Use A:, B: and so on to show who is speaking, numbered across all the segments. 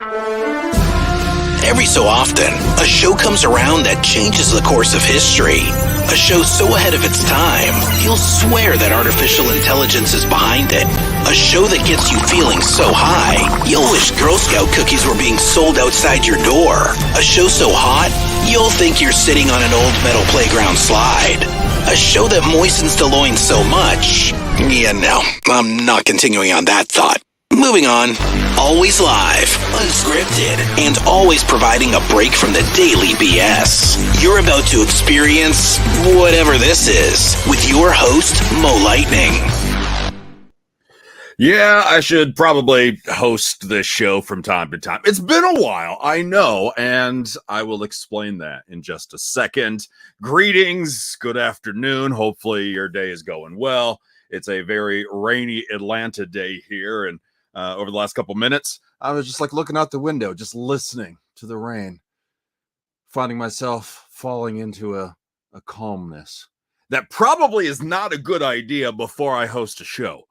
A: Every so often, a show comes around that changes the course of history. A show so ahead of its time, you'll swear that artificial intelligence is behind it. A show that gets you feeling so high, you'll wish Girl Scout cookies were being sold outside your door. A show so hot, you'll think you're sitting on an old metal playground slide. A show that moistens the loins so much. Yeah, no, I'm not continuing on that thought. Moving on. Always live, unscripted, and always providing a break from the daily BS. You're about to experience whatever this is with your host, Mo Lightning.
B: Yeah, I should probably host this show from time to time. It's been a while, I know, and I will explain that in just a second. Greetings, good afternoon. Hopefully your day is going well. It's a very rainy Atlanta day here, and over the last couple minutes, I was just like looking out the window, just listening to the rain, finding myself falling into a calmness that probably is not a good idea before I host a show.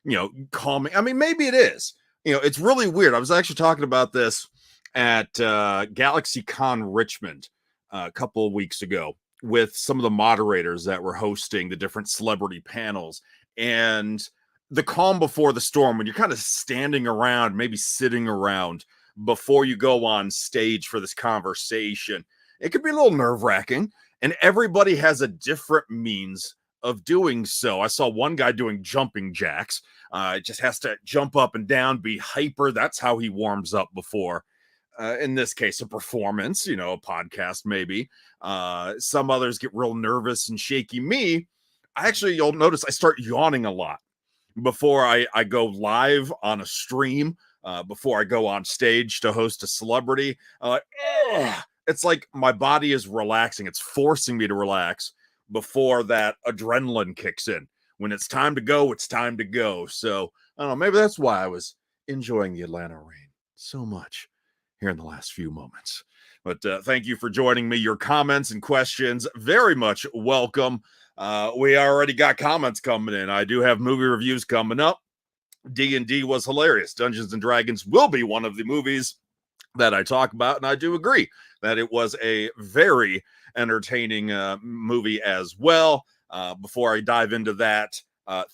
B: You know, calming. I mean, maybe it is. You know, it's really weird. I was actually talking about this at GalaxyCon Richmond a couple of weeks ago with some of the moderators that were hosting the different celebrity panels, and the calm before the storm, when you're kind of standing around, maybe sitting around before you go on stage for this conversation, it could be a little nerve-wracking, and everybody has a different means of doing so. I saw one guy doing jumping jacks. Just has to jump up and down, be hyper. That's how he warms up before, in this case, a performance, you know, a podcast maybe. Some others get real nervous and shaky. Me, you'll notice I start yawning a lot before I go live on a stream, before I go on stage to host a celebrity. It's like my body is relaxing. It's forcing me to relax before that adrenaline kicks in. When it's time to go, it's time to go. So, I don't know, maybe that's why I was enjoying the Atlanta rain so much here in the last few moments. But thank you for joining me. Your comments and questions, very much welcome. We already got comments coming in. I do have movie reviews coming up. D&D was hilarious. Dungeons and Dragons will be one of the movies that I talk about, and I do agree that it was a very entertaining movie as well. Before I dive into that,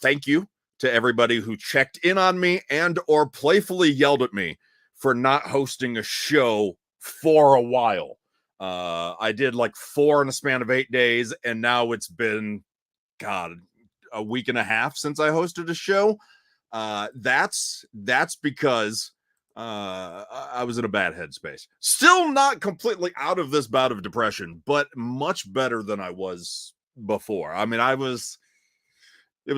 B: thank you to everybody who checked in on me and or playfully yelled at me for not hosting a show for a while. I did like 4 in a span of 8 days, and now it's been, a week and a half since I hosted a show. That's because I was in a bad headspace. Still not completely out of this bout of depression, but much better than I was before. I mean, it was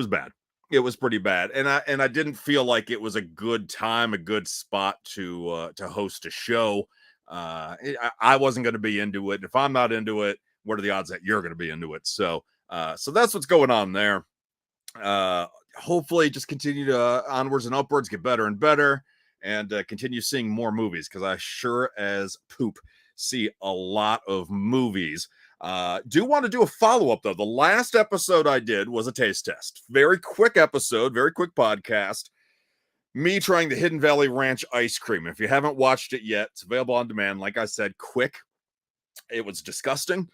B: bad. It was pretty bad. And I didn't feel like it was a good time, a good spot to host a show. I wasn't going to be into it. If I'm not into it, what are the odds that you're going to be into it? So that's what's going on there. Hopefully just continue to onwards and upwards, get better and better, and continue seeing more movies, because I sure as poop see a lot of movies. Do want to do a follow-up, though. The last episode I did was a taste test. Very quick episode, very quick podcast. Me trying the Hidden Valley Ranch ice cream. If you haven't watched it yet, it's available on demand. Like I said, quick. It was disgusting.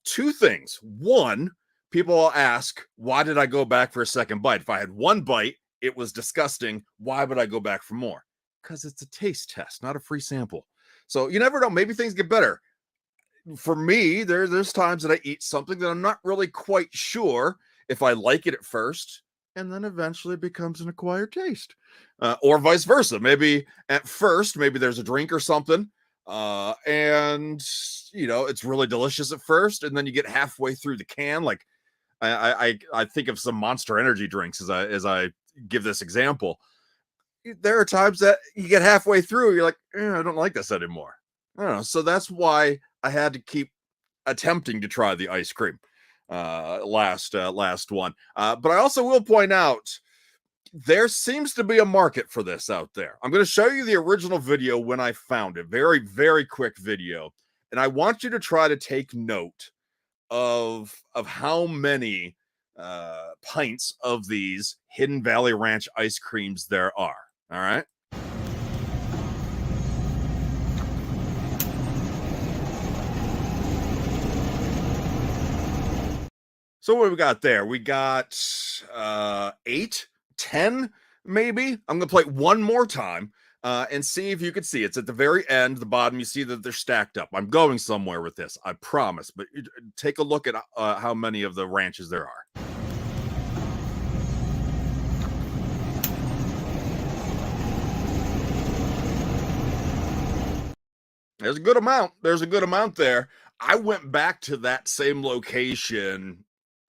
B: 2 things. One, people will ask, why did I go back for a second bite? If I had 1 bite, it was disgusting. Why would I go back for more? Because it's a taste test, not a free sample. So you never know. Maybe things get better. For me, there's times that I eat something that I'm not really quite sure if I like it at first, and then eventually it becomes an acquired taste. Or vice versa. Maybe at first, maybe there's a drink or something, and you know, it's really delicious at first, and then you get halfway through the can. Like I think of some Monster Energy drinks as I give this example. There are times that you get halfway through, you're like, I don't like this anymore. I don't know. So that's why I had to keep attempting to try the ice cream last one. But I also will point out, there seems to be a market for this out there. I'm going to show you the original video when I found it. Very, very quick video. And I want you to try to take note of how many pints of these Hidden Valley Ranch ice creams there are. All right. So what we got there? We got 8, 10, maybe. I'm gonna play one more time and see if you can see. It's at the very end, the bottom. You see that they're stacked up. I'm going somewhere with this, I promise. But take a look at how many of the ranches there are. There's a good amount. There's a good amount there. I went back to that same location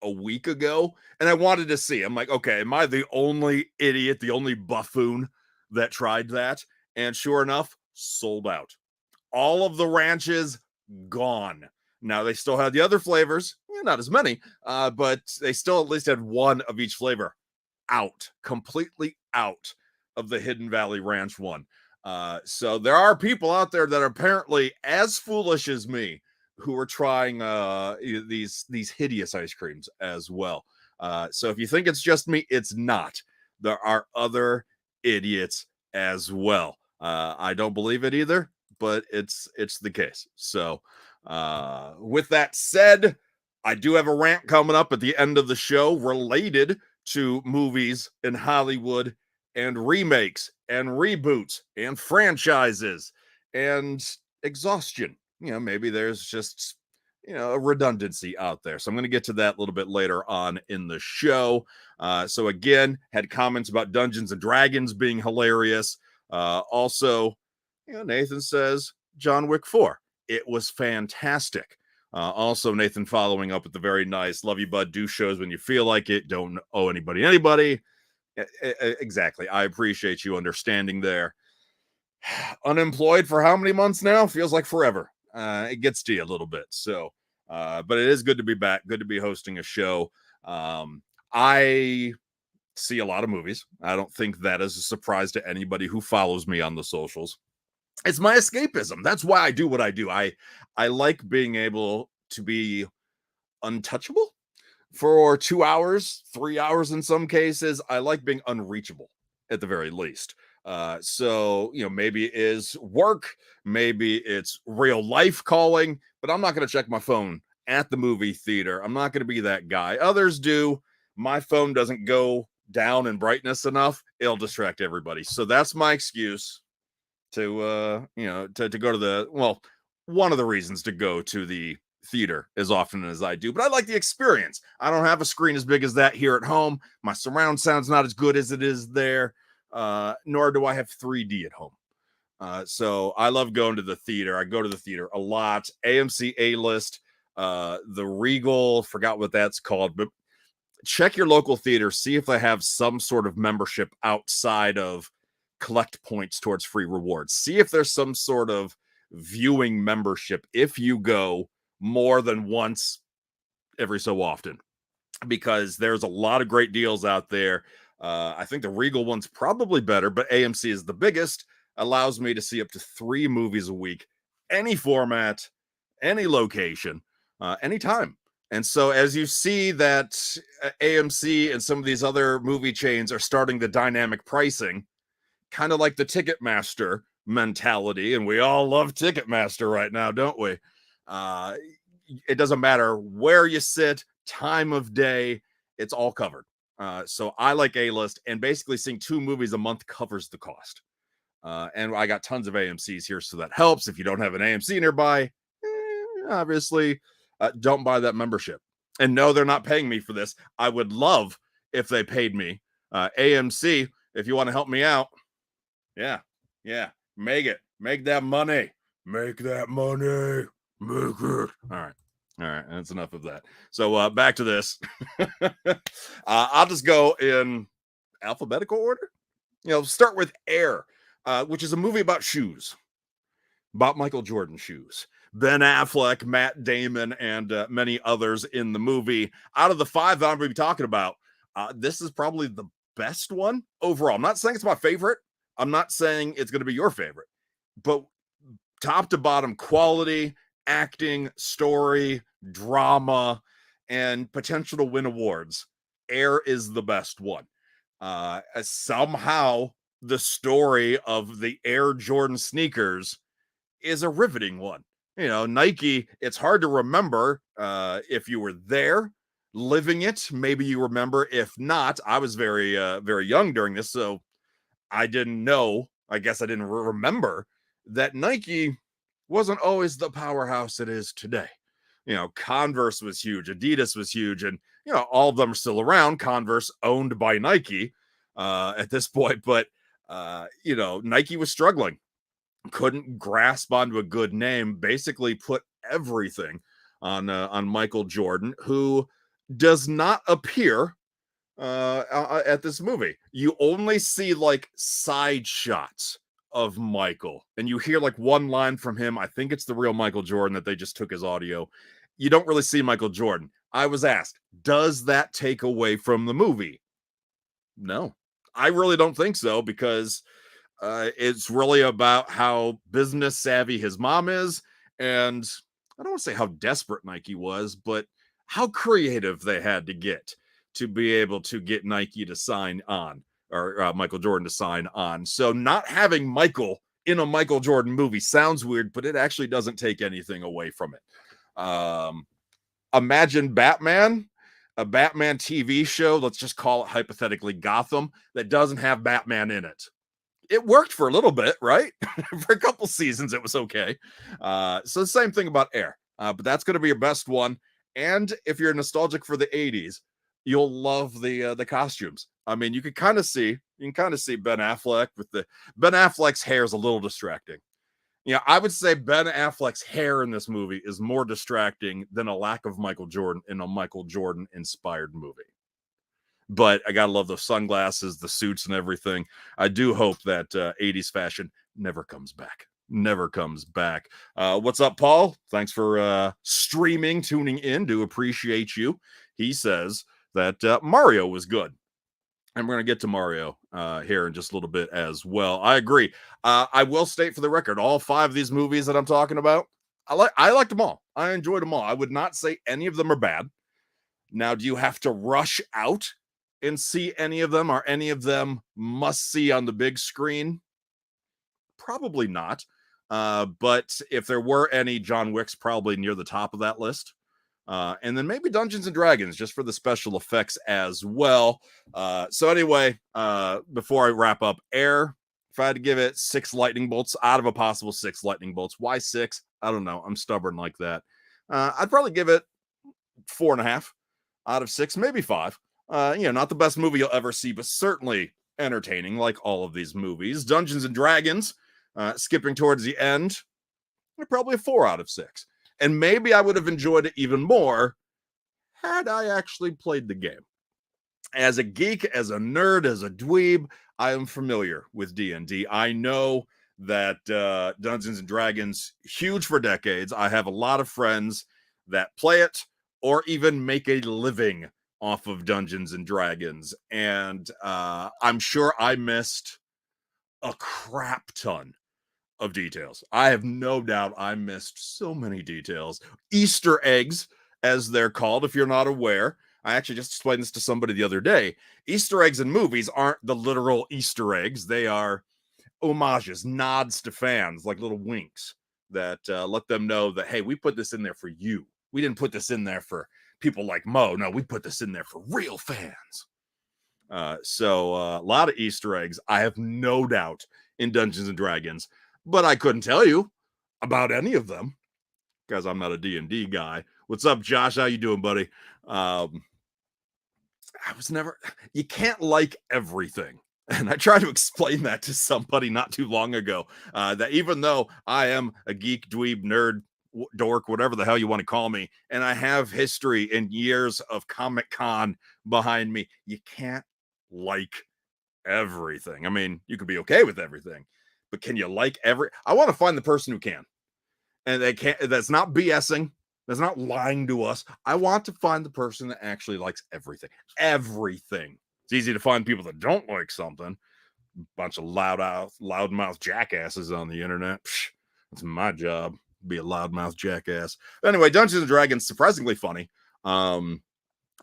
B: a week ago and I wanted to see. I'm like, okay, am I the only idiot, the only buffoon that tried that? And sure enough, sold out. All of the ranches gone. Now they still had the other flavors, not as many, but they still at least had one of each flavor out, completely out of the Hidden Valley Ranch one. So there are people out there that are apparently as foolish as me who are trying these hideous ice creams as well. So if you think it's just me, it's not. There are other idiots as well. I don't believe it either, but it's the case. So with that said, I do have a rant coming up at the end of the show related to movies in Hollywood and remakes and reboots and franchises and exhaustion. Maybe there's just a redundancy out there. So I'm going to get to that a little bit later on in the show. So again, had comments about Dungeons and Dragons being hilarious. Also, Nathan says John Wick 4. It was fantastic. Also, Nathan following up with the very nice "Love you, bud. Do shows when you feel like it. Don't owe anybody." Exactly. I appreciate you understanding there. Unemployed for how many months now? Feels like forever. It gets to you a little bit. So, but it is good to be back. Good to be hosting a show. I see a lot of movies. I don't think that is a surprise to anybody who follows me on the socials. It's my escapism. That's why I do what I do. I like being able to be untouchable for 2 hours, 3 hours in some cases. I like being unreachable at the very least. So maybe it is work, maybe it's real life calling, but I'm not going to check my phone at the movie theater. I'm not going to be that guy. Others do. My phone doesn't go down in brightness enough. It'll distract everybody. So that's my excuse to to go to one of the reasons to go to the theater as often as I do. But I like the experience. I don't have a screen as big as that here at home. My surround sound's not as good as it is there, nor do I have 3D at home. So I love going to the theater. I go to the theater a lot. AMC A-List, the Regal, forgot what that's called, but check your local theater, see if they have some sort of membership outside of collect points towards free rewards. See if there's some sort of viewing membership if you go more than once every so often, because there's a lot of great deals out there. I think the Regal one's probably better, but AMC is the biggest, allows me to see up to 3 movies a week, any format, any location, anytime. And so as you see that AMC and some of these other movie chains are starting the dynamic pricing, kind of like the Ticketmaster mentality, and we all love Ticketmaster right now, don't we? It doesn't matter where you sit, time of day, it's all covered. So I like A-List, and basically seeing 2 movies a month covers the cost. And I got tons of AMCs here, so that helps. If you don't have an AMC nearby, obviously, don't buy that membership. And no, they're not paying me for this. I would love if they paid me. AMC, if you want to help me out, yeah, make that money, make it. All right, that's enough of that. So back to this. I'll just go in alphabetical order. Start with Air, which is a movie about shoes, about Michael Jordan shoes. Ben Affleck, Matt Damon, and many others in the movie. Out of the 5 that I'm going to be talking about, this is probably the best one overall. I'm not saying it's my favorite. I'm not saying it's going to be your favorite, but top to bottom quality, acting, story, drama, and potential to win awards. Air is the best one. Somehow the story of the Air Jordan sneakers is a riveting one. Nike, it's hard to remember if you were there, living it. Maybe you remember. If not, I was very young during this, so I didn't know. I guess I didn't remember that Nike wasn't always the powerhouse it is today. Converse was huge, Adidas was huge, and all of them are still around. Converse owned by Nike at this point, but Nike was struggling, couldn't grasp onto a good name, basically put everything on Michael Jordan, who does not appear at this movie. You only see like side shots of Michael, and you hear like one line from him. I think it's the real Michael Jordan that they just took his audio. You don't really see Michael Jordan. I was asked, does that take away from the movie? No, I really don't think so, because it's really about how business savvy his mom is, and I don't want to say how desperate Nike was, but how creative they had to get to be able to get Nike to sign on, or Michael Jordan to sign on. So not having Michael in a Michael Jordan movie sounds weird, but it actually doesn't take anything away from it. Imagine Batman, a Batman TV show, let's just call it hypothetically Gotham, that doesn't have Batman in it. It worked for a little bit, right? For a couple seasons, it was okay. So the same thing about Air, but that's going to be your best one. And if you're nostalgic for the 80s, you'll love the costumes. I mean, you can kind of see Ben Affleck with Ben Affleck's hair is a little distracting. I would say Ben Affleck's hair in this movie is more distracting than a lack of Michael Jordan in a Michael Jordan inspired movie. But I gotta love the sunglasses, the suits, and everything. I do hope that 80s fashion never comes back. Never comes back. What's up, Paul? Thanks for streaming, tuning in. Do appreciate you. He says that Mario was good. And we're going to get to Mario here in just a little bit as well. I agree. I will state for the record, all 5 of these movies that I'm talking about, I liked them all. I enjoyed them all. I would not say any of them are bad. Now, do you have to rush out and see any of them? Are any of them must see on the big screen? Probably not. But if there were any, John Wick's probably near the top of that list. And then maybe Dungeons and Dragons, just for the special effects as well. So anyway, before I wrap up, Air, if I had to give it 6 lightning bolts out of a possible 6 lightning bolts, why 6? I don't know. I'm stubborn like that. I'd probably give it 4.5 out of 6, maybe 5. Not the best movie you'll ever see, but certainly entertaining, like all of these movies. Dungeons and Dragons, skipping towards the end, probably a 4 out of 6. And maybe I would have enjoyed it even more had I actually played the game. As a geek, as a nerd, as a dweeb, I am familiar with D&D. I know that Dungeons and Dragons, huge for decades. I have a lot of friends that play it or even make a living off of Dungeons and Dragons. And I'm sure I missed a crap ton of details. I have no doubt I missed so many details. Easter eggs, as they're called, if you're not aware. I actually just explained this to somebody the other day. Easter eggs in movies aren't the literal Easter eggs. They are homages, nods to fans, like little winks that let them know that, hey, we put this in there for you. We didn't put this in there for people like Mo. No, we put this in there for real fans. So a lot of Easter eggs, I have no doubt, in Dungeons and Dragons. But I couldn't tell you about any of them because I'm not a D&D guy. What's up, Josh? How you doing, buddy? You can't like everything. And I tried to explain that to somebody not too long ago, that even though I am a geek, dweeb, nerd, dork, whatever the hell you want to call me, and I have history and years of Comic-Con behind me, you can't like everything. I mean, you could be okay with everything, but can you like I want to find the person who can. And they can't, that's not BSing. That's not lying to us. I want to find the person that actually likes everything. Everything. It's easy to find people that don't like something. Bunch of loudmouth jackasses on the internet. Psh, that's my job. Be a loudmouth jackass. Anyway, Dungeons and Dragons, surprisingly funny. I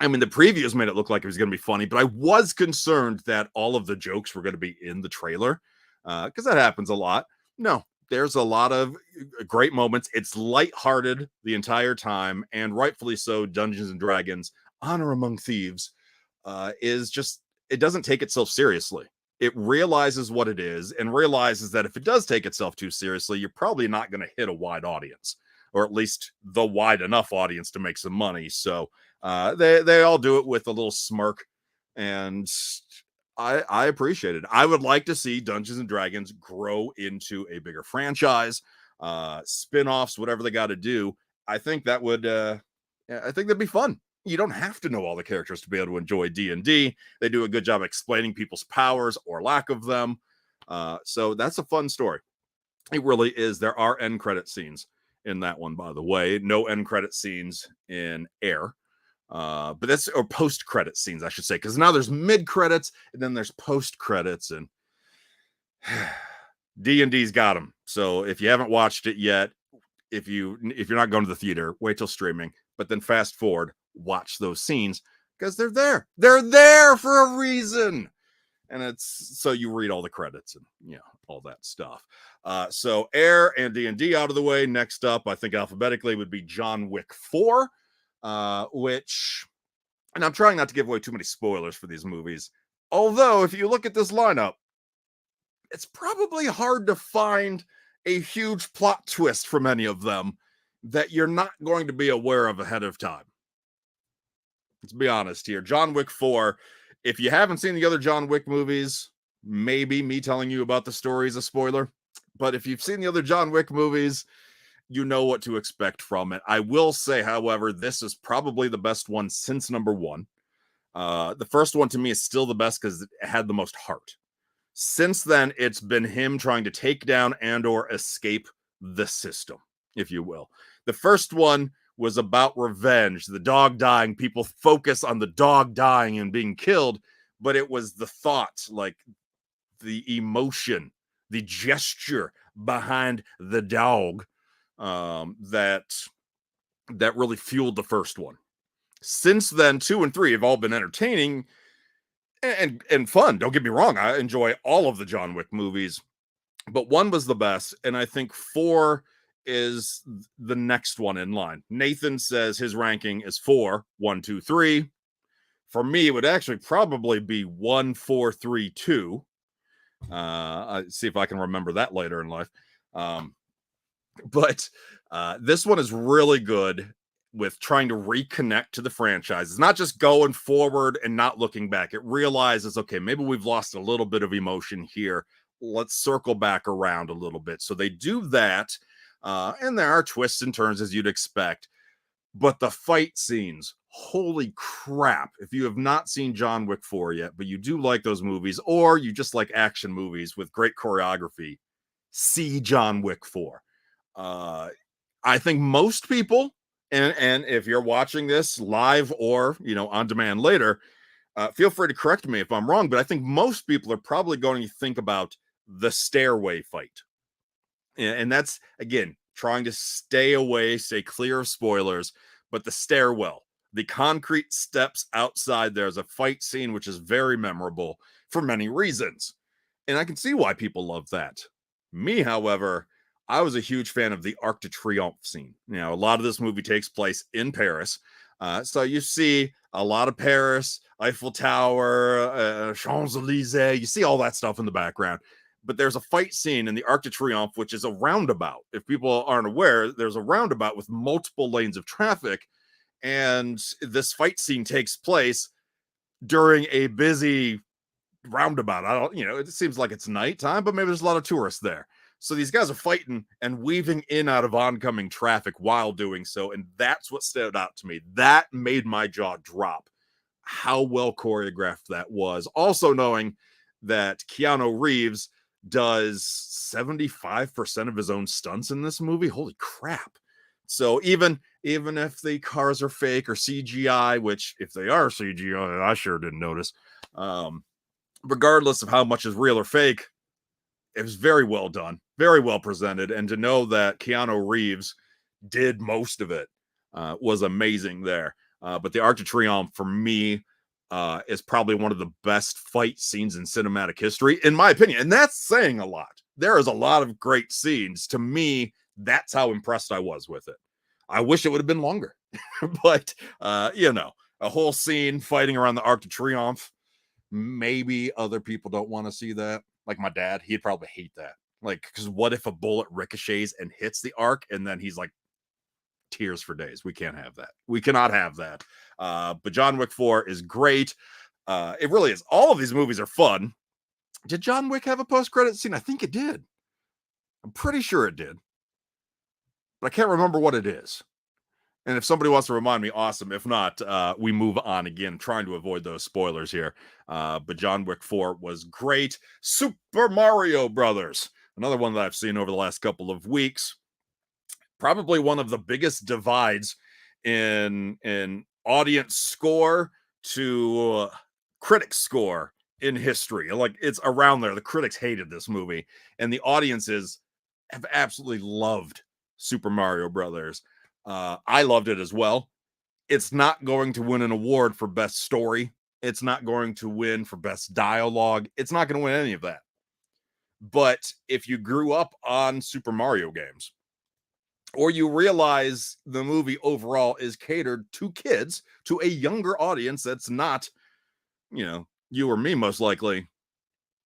B: mean, the previews made it look like it was going to be funny, but I was concerned that all of the jokes were going to be in the trailer, because that happens a lot. No, there's a lot of great moments. It's lighthearted the entire time, and rightfully so. Dungeons and Dragons, Honor Among Thieves is just, it doesn't take itself seriously. It realizes what it is and realizes that if it does take itself too seriously, you're probably not going to hit a wide audience, or at least the wide enough audience to make some money. So they all do it with a little smirk, and I appreciate it. I would like to see Dungeons and Dragons grow into a bigger franchise, spin-offs, whatever they got to do. I think that would, I think that'd be fun. You don't have to know all the characters to be able to enjoy D&D. They do a good job explaining people's powers or lack of them. So that's a fun story. It really is. There are end credit scenes in that one, by the way. No end credit scenes in Air. But that's, or post credit scenes, I should say, because now there's mid credits and then there's post credits, and D&D's got them. So if you haven't watched it yet, if you're not going to the theater, wait till streaming, but then fast forward, watch those scenes, because they're there for a reason. And it's, so you read all the credits and, you know, all that stuff. So Air and D&D out of the way. Next up, I think alphabetically, would be John Wick 4, which, and I'm trying not to give away too many spoilers for these movies, although if you look at this lineup, it's probably hard to find a huge plot twist from any of them that you're not going to be aware of ahead of time. Let's be honest here. John Wick 4, if you haven't seen the other John Wick movies, maybe me telling you about the story is a spoiler. But if you've seen the other John Wick movies, you know what to expect from it. I will say, however, this is probably the best one since number one. The first one to me is still the best because it had the most heart. Since then, it's been him trying to take down and or escape the system, if you will. The first one was about revenge, the dog dying. People focus on the dog dying and being killed, but it was the thought, like the emotion, the gesture behind the dog, that really fueled the first one. Since then, 2 and 3 have all been entertaining and fun. Don't get me wrong, I enjoy all of the John Wick movies, but 1 was the best, and I think 4 is the next one in line. Nathan says his ranking is 4, 1, 2, 3. For me, it would actually probably be 1, 4, 3, 2. I see if I can remember that later in life. But this one is really good with trying to reconnect to the franchise. It's not just going forward and not looking back. It realizes, okay, maybe we've lost a little bit of emotion here. Let's circle back around a little bit. So they do that. And there are twists and turns as you'd expect. But the fight scenes, holy crap. If you have not seen John Wick 4 yet, but you do like those movies, or you just like action movies with great choreography, see John Wick 4. I think most people, and if you're watching this live or, you know, on demand later, feel free to correct me if I'm wrong, but I think most people are probably going to think about the stairway fight. And that's, again, trying to stay clear of spoilers, but the stairwell, the concrete steps outside, there's a fight scene, which is very memorable for many reasons. And I can see why people love that. Me, however, I was a huge fan of the Arc de Triomphe scene. You know, a lot of this movie takes place in Paris. So you see a lot of Paris, Eiffel Tower, Champs-Elysees. You see all that stuff in the background. But there's a fight scene in the Arc de Triomphe, which is a roundabout. If people aren't aware, there's a roundabout with multiple lanes of traffic. And this fight scene takes place during a busy roundabout. It seems like it's nighttime, but maybe there's a lot of tourists there. So these guys are fighting and weaving in out of oncoming traffic while doing so. And that's what stood out to me. That made my jaw drop, how well choreographed that was. Also knowing that Keanu Reeves does 75% of his own stunts in this movie. Holy crap. So even if the cars are fake or CGI, which if they are CGI, I sure didn't notice. Regardless of how much is real or fake, it was very well done, very well presented. And to know that Keanu Reeves did most of it was amazing there. But the Arc de Triomphe, for me, is probably one of the best fight scenes in cinematic history, in my opinion. And that's saying a lot. There is a lot of great scenes. To me, that's how impressed I was with it. I wish it would have been longer. But, A whole scene fighting around the Arc de Triomphe. Maybe other people don't want to see that. Like my dad, he'd probably hate that. Like, because what if a bullet ricochets and hits the Arc, and then he's like, tears for days. We can't have that. We cannot have that. But John Wick 4 is great. It really is. All of these movies are fun. Did John Wick have a post-credit scene? I think it did. I'm pretty sure it did. But I can't remember what it is. And if somebody wants to remind me, awesome. If not, we move on again, trying to avoid those spoilers here. But John Wick 4 was great. Super Mario Brothers, another one that I've seen over the last couple of weeks. Probably one of the biggest divides in audience score to critic score in history. Like, it's around there. The critics hated this movie, and the audiences have absolutely loved Super Mario Brothers. I loved it as well. It's not going to win an award for best story. It's not going to win for best dialogue. It's not going to win any of that. But if you grew up on Super Mario games, or you realize the movie overall is catered to kids, to a younger audience that's not, you or me most likely,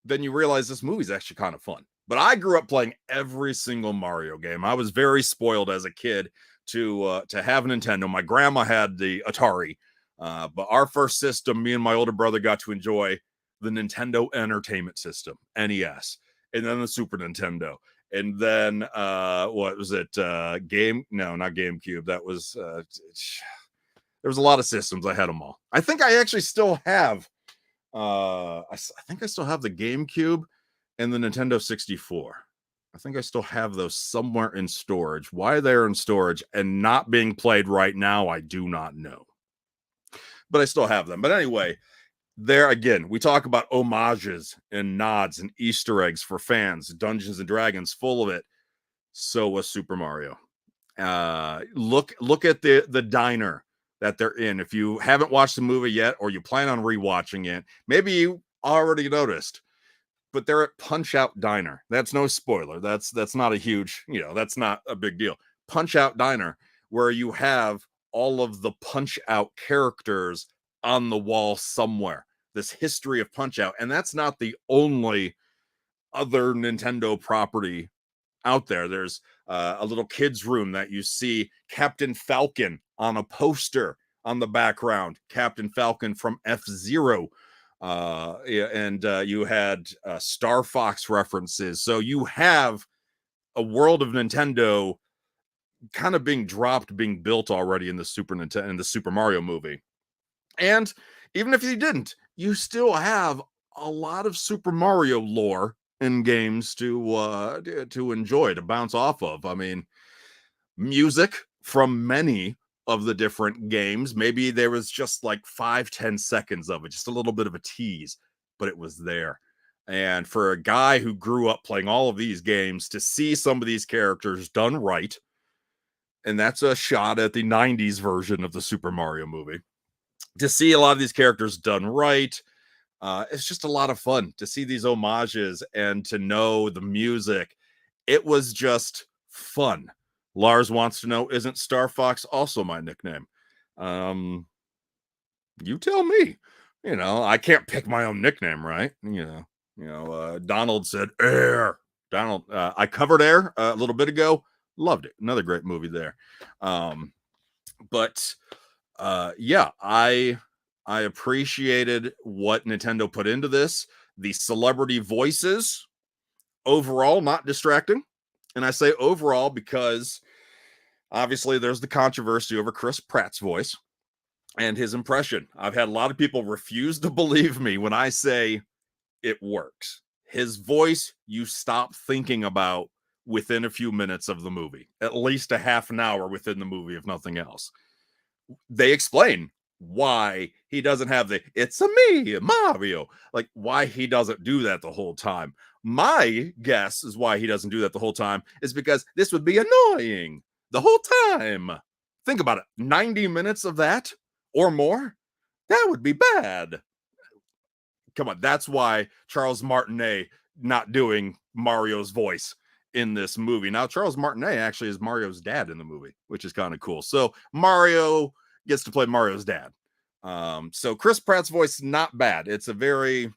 B: then you realize this movie's actually kind of fun. But I grew up playing every single Mario game. I was very spoiled as a kid to have a Nintendo. My grandma had the Atari, but our first system, me and my older brother got to enjoy the Nintendo Entertainment System, NES, and then the Super Nintendo. And then what was it? Not GameCube. That was there was a lot of systems. I had them all. I think I actually still have I think I still have the GameCube and the Nintendo 64. I think I still have those somewhere in storage. Why they're in storage and not being played right now, I do not know. But I still have them. But anyway, there again, we talk about homages and nods and Easter eggs for fans. Dungeons and Dragons, full of it. So was Super Mario. Look at the diner that they're in. If you haven't watched the movie yet, or you plan on rewatching it, maybe you already noticed, but they're at Punch Out Diner. That's no spoiler. That's not a huge, that's not a big deal. Punch Out Diner, where you have all of the Punch Out characters on the wall somewhere. This history of Punch Out. And that's not the only other Nintendo property out there. There's a little kid's room that you see Captain Falcon on a poster on the background. Captain Falcon from F-Zero. You had Star Fox references. So you have a world of Nintendo kind of being built already in the Super Mario movie. And even if you didn't, you still have a lot of Super Mario lore in games to enjoy, to bounce off of. I mean, music from many of the different games. Maybe there was just like 5-10 seconds of it, just a little bit of a tease, but it was there. And for a guy who grew up playing all of these games, to see some of these characters done right, and that's a shot at the 90s version of the Super Mario movie, to see a lot of these characters done right, it's just a lot of fun to see these homages and to know the music. It was just fun. Lars wants to know, isn't Star Fox also my nickname? You tell me. I can't pick my own nickname, right? Donald said Air. Donald, I covered Air a little bit ago. Loved it. Another great movie there. I appreciated what Nintendo put into this. The celebrity voices, overall, not distracting. And I say overall because obviously there's the controversy over Chris Pratt's voice and his impression. I've had a lot of people refuse to believe me when I say it works. His voice, you stop thinking about within a few minutes of the movie, at least a half an hour within the movie, if nothing else. They explain why he doesn't have the "it's a me, Mario," like why he doesn't do that the whole time. My guess is why he doesn't do that the whole time is because this would be annoying the whole time. Think about it. 90 minutes of that or more, that would be bad. Come on, that's why Charles Martinet not doing Mario's voice in this movie. Now, Charles Martinet actually is Mario's dad in the movie, which is kind of cool. So Mario gets to play Mario's dad. So Chris Pratt's voice, not bad. It's a very,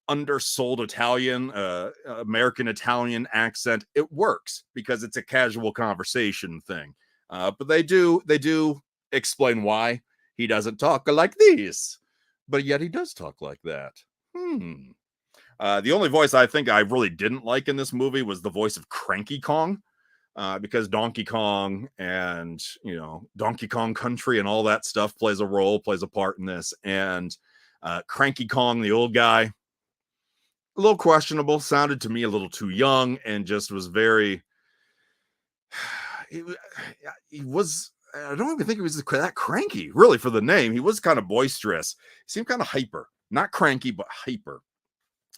B: undersold Italian, American Italian accent. It works because it's a casual conversation thing. But they do explain why he doesn't talk like this, but yet he does talk like that. The only voice I think I really didn't like in this movie was the voice of Cranky Kong, because Donkey Kong and Donkey Kong Country and all that stuff plays a part in this. And Cranky Kong, the old guy, a little questionable, sounded to me a little too young, and just was very. He was. I don't even think he was that cranky, really, for the name. He was kind of boisterous. He seemed kind of hyper, not cranky, but hyper,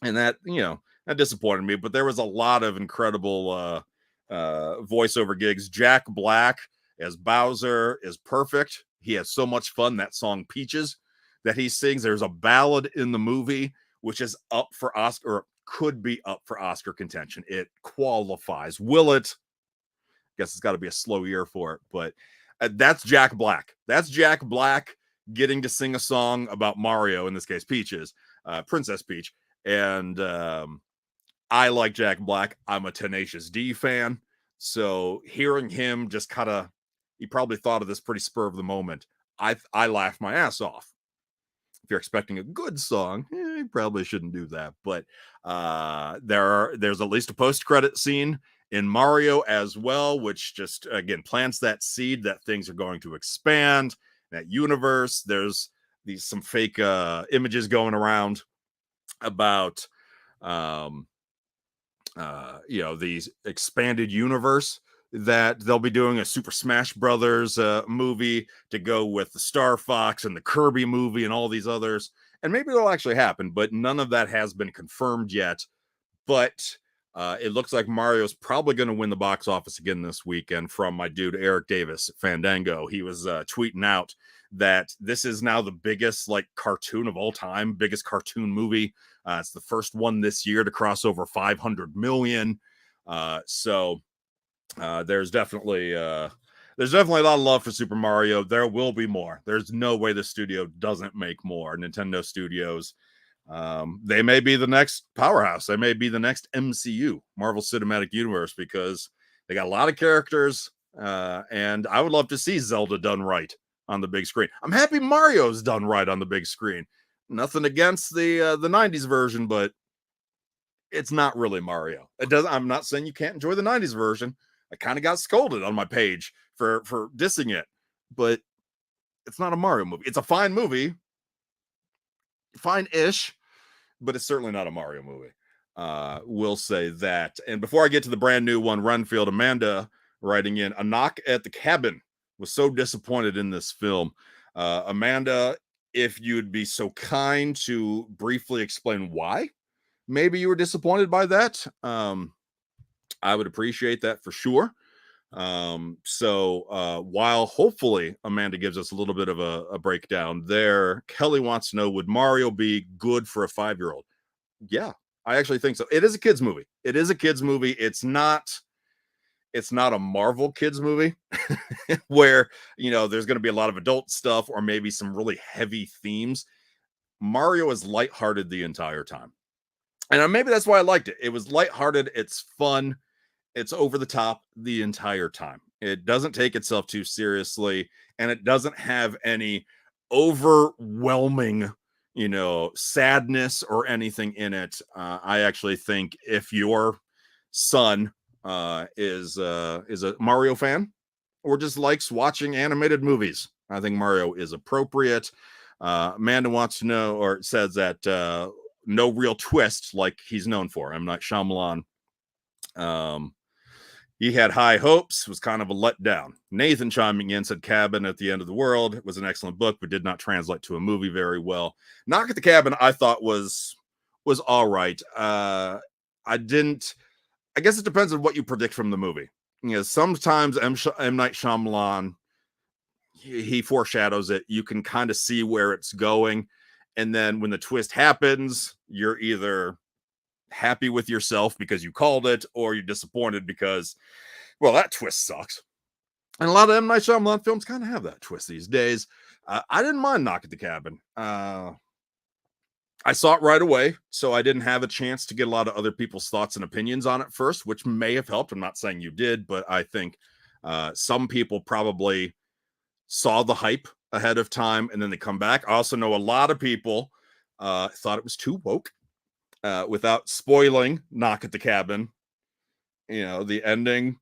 B: and that that disappointed me. But there was a lot of incredible voiceover gigs. Jack Black as Bowser is perfect. He has so much fun. That song Peaches that he sings, there's a ballad in the movie which is up for Oscar, or could be up for Oscar contention. It qualifies. Will it? Guess it's got to be a slow year for it, but that's Jack Black. That's Jack Black getting to sing a song about Mario, in this case Peaches, Princess Peach. And I like Jack Black. I'm a Tenacious D fan. So hearing him just kind of, he probably thought of this pretty spur of the moment. I laughed my ass off. If you're expecting a good song, you probably shouldn't do that. But there's at least a post-credit scene in Mario as well, which just, again, plants that seed that things are going to expand, that universe. There's some fake images going around about the expanded universe, that they'll be doing a Super Smash Brothers movie to go with the Star Fox and the Kirby movie and all these others. And maybe it'll actually happen, but none of that has been confirmed yet. But it looks like Mario's probably going to win the box office again this weekend. From my dude Eric Davis at Fandango, he was tweeting out that this is now the biggest cartoon of all time, biggest cartoon movie. It's the first one this year to cross over 500 million. So there's definitely a lot of love for Super Mario. There will be more. There's no way the studio doesn't make more. Nintendo Studios, they may be the next powerhouse. They may be the next MCU, Marvel Cinematic Universe, because they got a lot of characters, and I would love to see Zelda done right on the big screen. I'm happy Mario's done right on the big screen. Nothing against the 90s version, but it's not really Mario. I'm not saying you can't enjoy the 90s version. I kind of got scolded on my page for dissing it, but it's not a Mario movie. It's a fine movie, fine-ish, but it's certainly not a Mario movie. We'll say that. And before I get to the brand new one, Renfield, Amanda writing in, a knock at the cabin, was so disappointed in this film. Amanda, if you'd be so kind to briefly explain why maybe you were disappointed by that, I would appreciate that for sure. So while hopefully Amanda gives us a little bit of a breakdown there, Kelly wants to know, would Mario be good for a 5-year-old? Yeah, I actually think so. It is a kids movie. It's not a Marvel kids movie where, there's going to be a lot of adult stuff or maybe some really heavy themes. Mario is lighthearted the entire time. And maybe that's why I liked it. It was lighthearted. It's fun. It's over the top the entire time. It doesn't take itself too seriously, and it doesn't have any overwhelming, sadness or anything in it. I actually think if your son is a Mario fan or just likes watching animated movies, I think Mario is appropriate. Amanda wants to know, or says that no real twist like he's known for. M. Night Shyamalan. He had high hopes, was kind of a letdown. Nathan chiming in said Cabin at the End of the World. It was an excellent book, but did not translate to a movie very well. Knock at the Cabin, I thought was all right. I guess it depends on what you predict from the movie. Sometimes M. Night Shyamalan, he foreshadows it. You can kind of see where it's going. And then when the twist happens, you're either happy with yourself because you called it, or you're disappointed because, well, that twist sucks. And a lot of M. Night Shyamalan films kind of have that twist these days. I didn't mind Knock at the Cabin. I saw it right away, so I didn't have a chance to get a lot of other people's thoughts and opinions on it first, which may have helped. I'm not saying you did, but I think some people probably saw the hype ahead of time and then they come back. I also know a lot of people thought it was too woke. Without spoiling Knock at the Cabin, the ending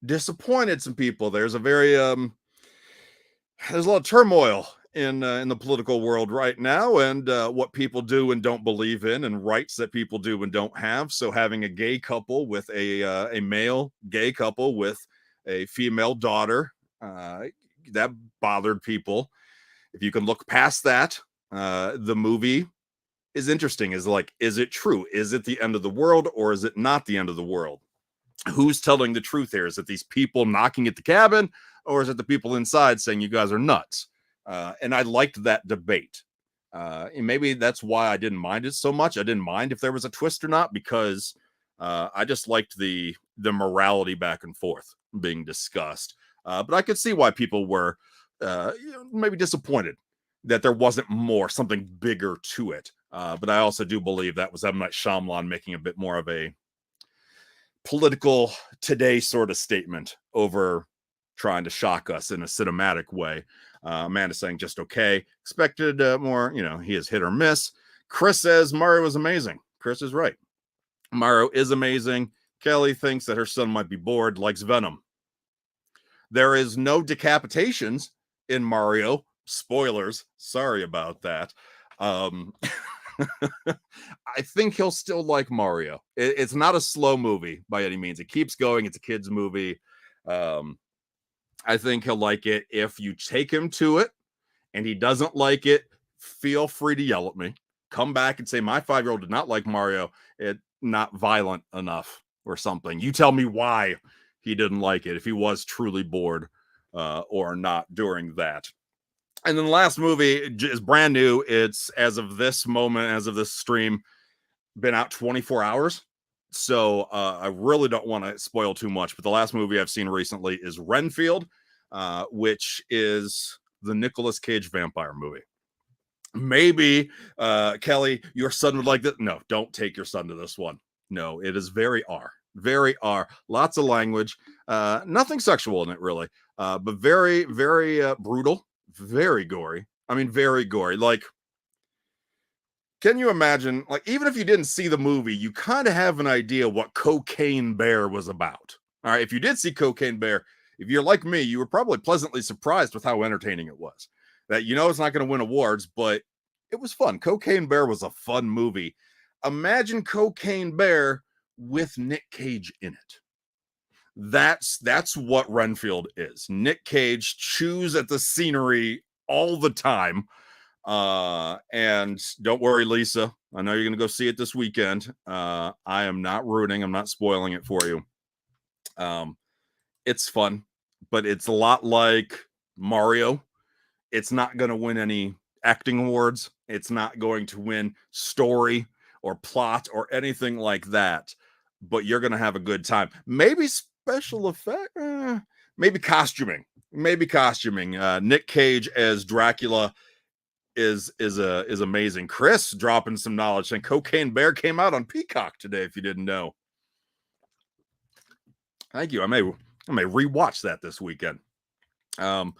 B: disappointed some people. There's a lot of turmoil in the political world right now, and what people do and don't believe in, and rights that people do and don't have. So having a gay couple with a male gay couple with a female daughter, that bothered people. If you can look past that, the movie is interesting. Is it true? Is it the end of the world, or is it not the end of the world? Who's telling the truth here? Is it these people knocking at the cabin, or is it the people inside saying you guys are nuts? And I liked that debate. And maybe that's why I didn't mind it so much. I didn't mind if there was a twist or not, because I just liked the morality back and forth being discussed. But I could see why people were maybe disappointed that there wasn't something bigger to it. But I also do believe that was M. Night Shyamalan making a bit more of a political today sort of statement over trying to shock us in a cinematic way. Amanda saying just okay. Expected more, he is hit or miss. Chris says Mario is amazing. Chris is right. Mario is amazing. Kelly thinks that her son might be bored, likes Venom. There is no decapitations in Mario. Spoilers. Sorry about that. I think he'll still like Mario. It's not a slow movie by any means. It keeps going. It's a kid's movie. I think he'll like it. If you take him to it and he doesn't like it, feel free to yell at me. Come back and say, my 5-year-old did not like Mario. It's not violent enough or something. You tell me why he didn't like it, if he was truly bored or not during that. And then the last movie is brand new. It's, as of this moment, as of this stream, been out 24 hours. So I really don't want to spoil too much. But the last movie I've seen recently is Renfield, which is the Nicolas Cage vampire movie. Maybe, Kelly, your son would like this. No, don't take your son to this one. No, it is very R. Very R. Lots of language. Nothing sexual in it, really. But very, very brutal. Very gory. I mean, very gory. Like, can you imagine, like, even if you didn't see the movie, you kind of have an idea what Cocaine Bear was about. All right. If you did see Cocaine Bear, if you're like me, you were probably pleasantly surprised with how entertaining it was. That, it's not going to win awards, but it was fun. Cocaine Bear was a fun movie. Imagine Cocaine Bear with Nick Cage in it. That's what Renfield is. Nick Cage chews at the scenery all the time. And don't worry, Lisa. I know you're going to go see it this weekend. I am not ruining. I'm not spoiling it for you. It's fun, but it's a lot like Mario. It's not going to win any acting awards. It's not going to win story or plot or anything like that. But you're going to have a good time. Maybe special effect, maybe costuming. Nick Cage as Dracula is amazing. Chris dropping some knowledge, and Cocaine Bear came out on Peacock today, if you didn't know. Thank you. I may rewatch that this weekend. And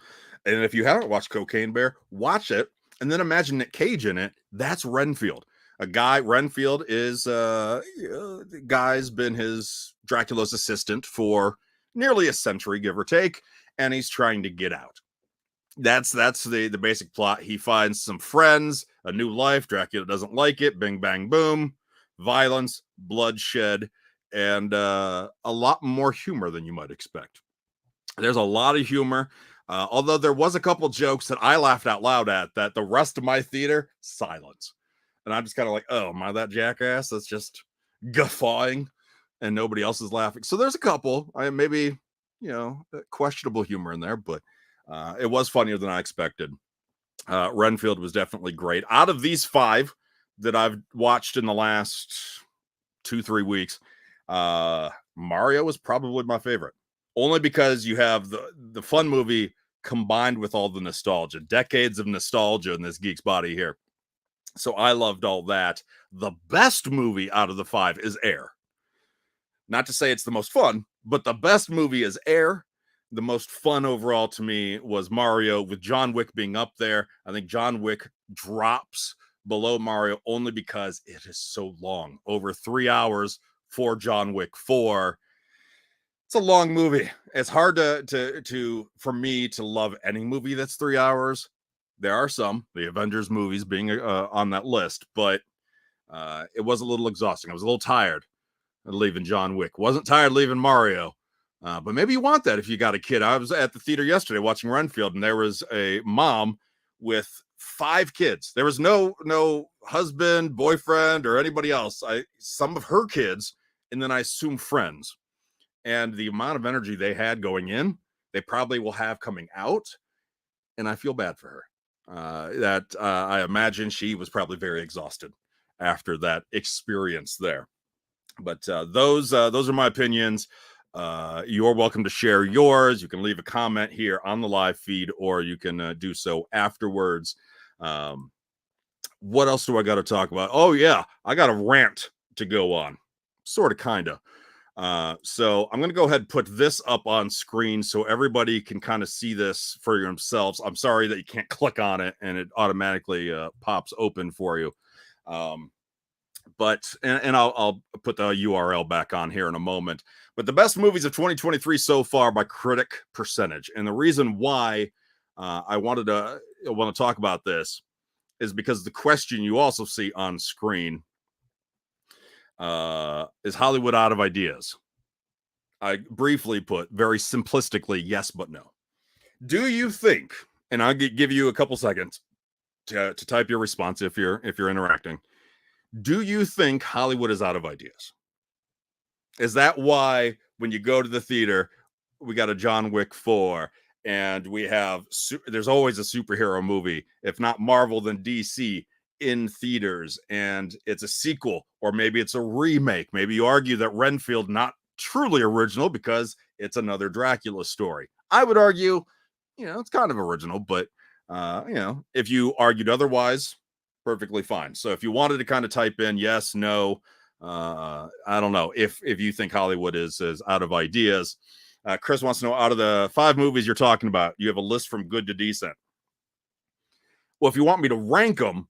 B: if you haven't watched Cocaine Bear, watch it, and then imagine Nick Cage in it. That's Renfield. Renfield is the guy's been his Dracula's assistant for nearly a century, give or take, and he's trying to get out. That's the basic plot. He finds some friends, a new life. Dracula doesn't like it. Bing, bang, boom. Violence, bloodshed, and a lot more humor than you might expect. There's a lot of humor. Although there was a couple jokes that I laughed out loud at that the rest of my theater, silence. And I'm just kind of like, oh, am I that jackass that's just guffawing and nobody else is laughing? So there's a couple, maybe, questionable humor in there, but it was funnier than I expected. Renfield was definitely great. Out of these 5 that I've watched in the last 2-3 weeks, Mario was probably my favorite. only because you have the fun movie combined with all the nostalgia, decades of nostalgia in this geek's body here. So I loved all that. The best movie out of the 5 is Air. Not to say it's the most fun, but the best movie is Air. The most fun overall to me was Mario, with John Wick being up there. I think John Wick drops below Mario only because it is so long. Over 3 hours for John Wick 4. It's a long movie. It's hard to for me to love any movie that's 3 hours. There are some, the Avengers movies being on that list, but it was a little exhausting. I was a little tired of leaving John Wick. Wasn't tired leaving Mario. But maybe you want that if you got a kid. I was at the theater yesterday watching Renfield, and there was a mom with 5 kids. There was no husband, boyfriend, or anybody else. Some of her kids, and then I assume friends. And the amount of energy they had going in, they probably will have coming out. And I feel bad for her. I imagine she was probably very exhausted after that experience there. But those are my opinions. You're welcome to share yours. You can leave a comment here on the live feed, or you can do so afterwards. What else do I got to talk about? Oh, yeah, I got a rant to go on. Sort of, kind of. So I'm going to go ahead and put this up on screen so everybody can kind of see this for themselves. I'm sorry that you can't click on it and it automatically pops open for you. But I'll put the URL back on here in a moment. But the best movies of 2023 so far by critic percentage. And the reason why I want to talk about this is because the question you also see on screen is Hollywood out of ideas? I briefly put, very simplistically, yes, but no. Do you think, and I'll give you a couple seconds to type your response if you're interacting. Do you think Hollywood is out of ideas? Is that why when you go to the theater, we got a John Wick 4 and we have, there's always a superhero movie, if not Marvel, then DC in theaters, and it's a sequel, or maybe it's a remake. Maybe you argue that Renfield not truly original because it's another Dracula story. I would argue, it's kind of original, but if you argued otherwise, perfectly fine. So if you wanted to kind of type in yes, no, I don't know if you think Hollywood is out of ideas. Chris wants to know, out of the 5 movies you're talking about, you have a list from good to decent. Well, if you want me to rank them,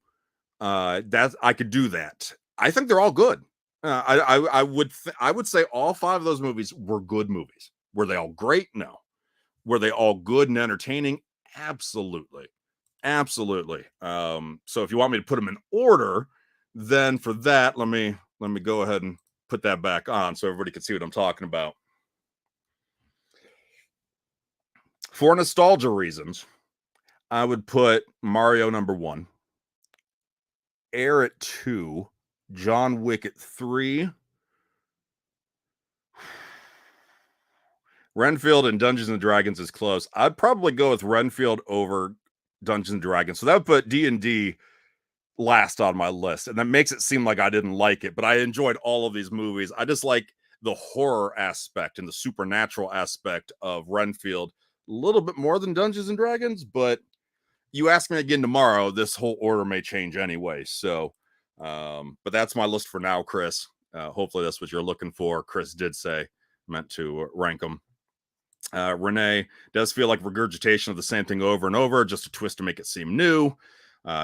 B: I could do that. I think they're all good. I would say all 5 of those movies were good movies. Were they all great? No. Were they all good and entertaining? Absolutely. So if you want me to put them in order, then for that, let me go ahead and put that back on so everybody can see what I'm talking about. For nostalgia reasons, I would put Mario number 1, Air at 2, John Wick at 3, Renfield and Dungeons and Dragons is close. I'd probably go with Renfield over Dungeons and Dragons. So that would put D&D last on my list. And that makes it seem like I didn't like it, but I enjoyed all of these movies. I just like the horror aspect and the supernatural aspect of Renfield a little bit more than Dungeons and Dragons, but you ask me again tomorrow, this whole order may change anyway. So, but that's my list for now, Chris. Hopefully that's what you're looking for. Chris did say meant to rank them. Renee, does feel like regurgitation of the same thing over and over, just a twist to make it seem new.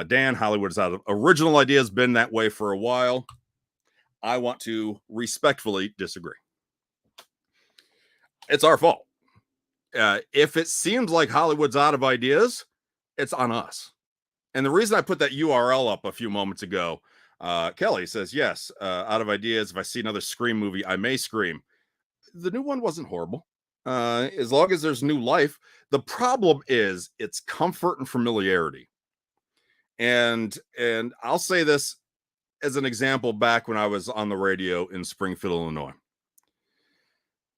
B: Dan, Hollywood is out of original ideas, been that way for a while. I want to respectfully disagree. It's our fault. If it seems like Hollywood's out of ideas, it's on us. And the reason I put that URL up a few moments ago, Kelly says, yes, out of ideas. If I see another Scream movie, I may scream. The new one wasn't horrible. As long as there's new life. The problem is it's comfort and familiarity. And I'll say this as an example. Back when I was on the radio in Springfield, Illinois,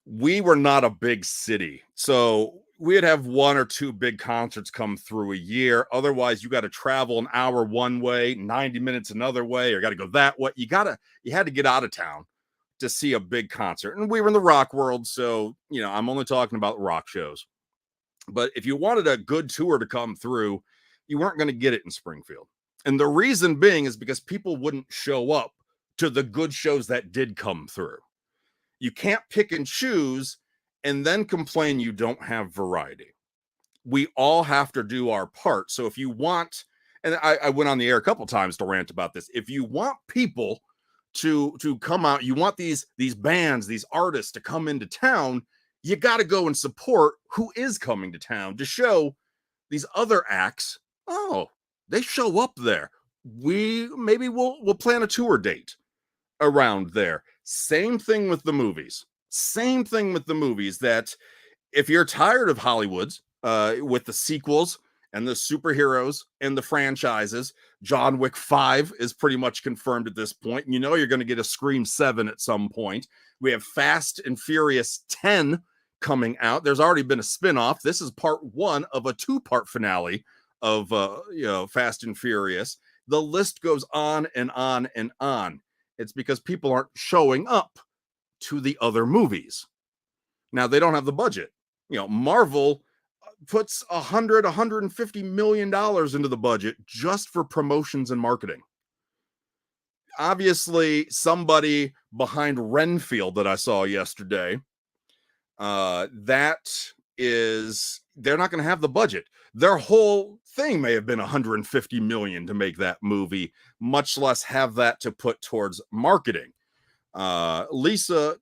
B: we were not a big city. So we'd have 1 or 2 big concerts come through a year. Otherwise, you got to travel an hour one way, 90 minutes another way, or got to go that way. You had to get out of town to see a big concert. And we were in the rock world, so I'm only talking about rock shows. But if you wanted a good tour to come through, you weren't going to get it in Springfield. And the reason being is because people wouldn't show up to the good shows that did come through. You can't pick and choose and then complain you don't have variety. We all have to do our part. So if you want, and I went on the air a couple times to rant about this, if you want people to come out, you want these bands, these artists to come into town, you got to go and support who is coming to town to show these other acts, oh, they show up there. We'll plan a tour date around there. Same thing with the movies. That if you're tired of Hollywood's with the sequels and the superheroes and the franchises, John Wick 5 is pretty much confirmed at this point. You're going to get a Scream 7 at some point. We have Fast and Furious 10 coming out. There's already been a spinoff. This is part 1 of a 2-part finale of Fast and Furious. The list goes on and on and on. It's because people aren't showing up to the other movies. Now, they don't have the budget. Marvel puts $150 million into the budget just for promotions and marketing. Obviously, somebody behind Renfield that I saw yesterday, they're not going to have the budget. Their whole thing may have been $150 million to make that movie, much less have that to put towards marketing. Lisa,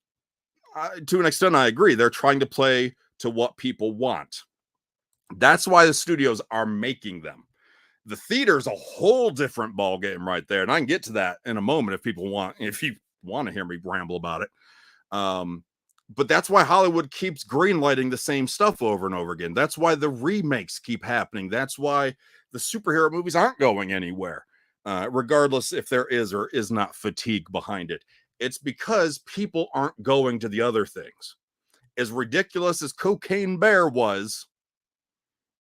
B: to an extent, I agree. They're trying to play to what people want. That's why the studios are making them. The theater's a whole different ball game right there, and I can get to that in a moment if you want to hear me ramble about it. But that's why Hollywood keeps greenlighting the same stuff over and over again. That's why the remakes keep happening. That's why the superhero movies aren't going anywhere, regardless if there is or is not fatigue behind it. It's because people aren't going to the other things. As ridiculous as Cocaine Bear was,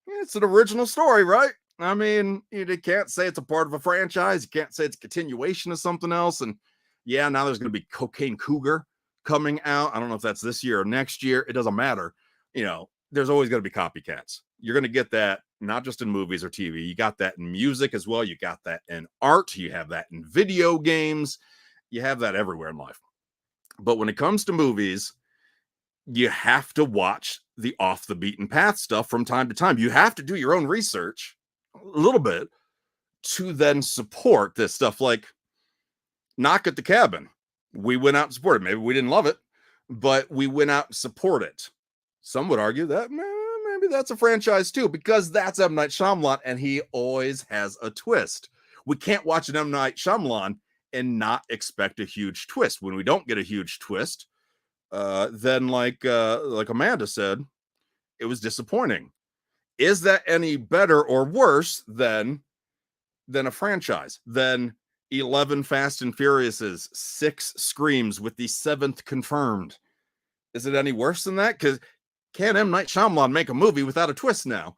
B: it's an original story, right? I mean, you can't say it's a part of a franchise. You can't say it's a continuation of something else. And yeah, now there's going to be Cocaine Cougar coming out. I don't know if that's this year or next year. It doesn't matter. There's always going to be copycats. You're going to get that not just in movies or TV. You got that in music as well. You got that in art. You have that in video games. You have that everywhere in life. But when it comes to movies, you have to watch the off the beaten path stuff from time to time. You have to do your own research a little bit to then support this stuff. Like Knock at the Cabin. We went out and supported it. Maybe we didn't love it, but we went out and support it. Some would argue that maybe that's a franchise too, because that's M. Night Shyamalan, and he always has a twist. We can't watch an M. Night Shyamalan and not expect a huge twist. When we don't get a huge twist, then like Amanda said, it was disappointing. Is that any better or worse than a franchise? Than 11 Fast and Furiouses, 6 Screams with the 7th confirmed? Is it any worse than that? Because can M. Night Shyamalan make a movie without a twist now?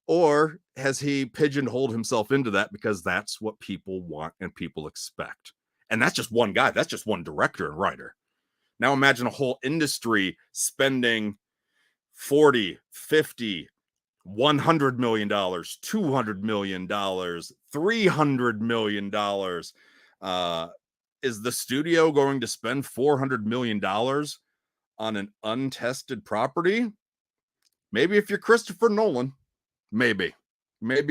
B: Or has he pigeonholed himself into that because that's what people want and people expect? And that's just one guy. That's just one director and writer. Now imagine a whole industry spending 40, 50, $100 million, $200 million, $300 million. Is the studio going to spend $400 million on an untested property? Maybe if you're Christopher Nolan, maybe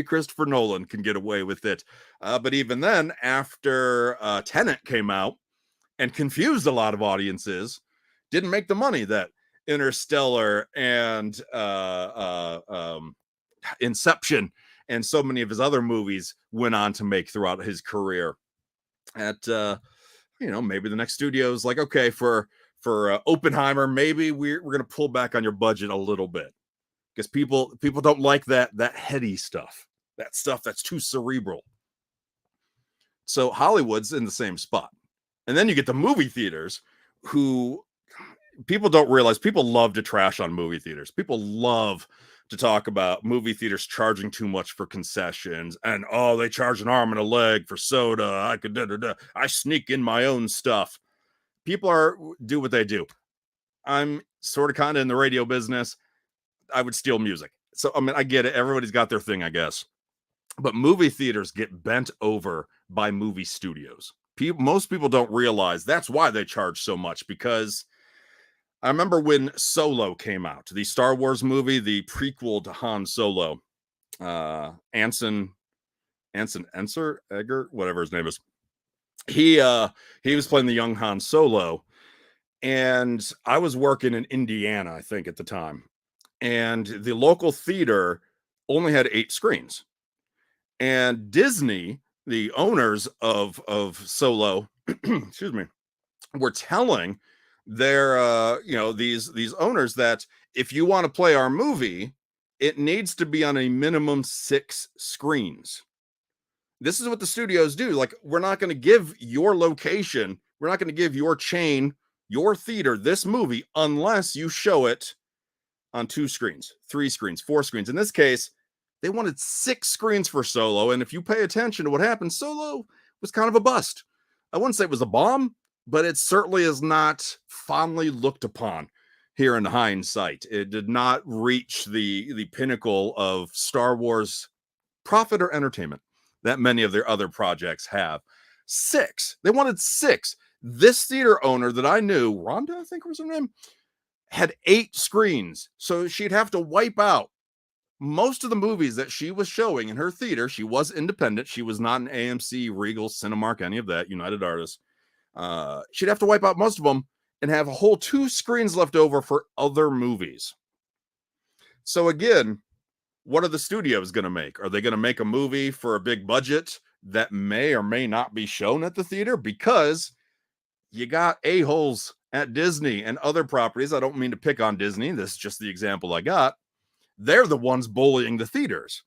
B: Christopher Nolan can get away with it. But even then, after Tenet came out and confused a lot of audiences, didn't make the money that Interstellar and Inception and so many of his other movies went on to make throughout his career. At maybe the next studio is like, okay, for Oppenheimer, maybe we're going to pull back on your budget a little bit, because people don't like that heady stuff, that stuff that's too cerebral. So Hollywood's in the same spot. And then you get the movie theaters, who people don't realize, people love to trash on movie theaters. People love to talk about movie theaters charging too much for concessions, and they charge an arm and a leg for soda. I sneak in my own stuff. people do what they do. I'm sort of kind of in the radio business. I would steal music. So, I mean, I get it. Everybody's got their thing, I guess. But movie theaters get bent over by movie studios. Most people don't realize that's why they charge so much, because I remember when Solo came out, the Star Wars movie, the prequel to Han Solo, Anson Enser, Egger, whatever his name is. He was playing the young Han Solo, and I was working in Indiana, I think, at the time. And the local theater only had 8 screens. And Disney, the owners of Solo, excuse me, were telling their these owners that if you want to play our movie, it needs to be on a minimum 6 screens. This is what the studios do. Like, we're not going to give your location, we're not going to give your chain, your theater, this movie unless you show it on 2 screens, 3 screens, 4 screens. In this case, they wanted 6 screens for Solo. And if you pay attention to what happened, Solo was kind of a bust. I wouldn't say it was a bomb, but it certainly is not fondly looked upon here in hindsight. It did not reach the pinnacle of Star Wars profit or entertainment that many of their other projects have. 6. They wanted 6. This theater owner that I knew, Rhonda, I think was her name, had 8 screens. So she'd have to wipe out most of the movies that she was showing in her theater. She was independent. She was not an AMC, Regal, Cinemark, any of that, United Artists. She'd have to wipe out most of them and have a whole 2 screens left over for other movies. So again, what are the studios going to make? Are they going to make a movie for a big budget that may or may not be shown at the theater? Because you got a-holes at Disney and other properties. I don't mean to pick on Disney. This is just the example I got. They're the ones bullying the theaters.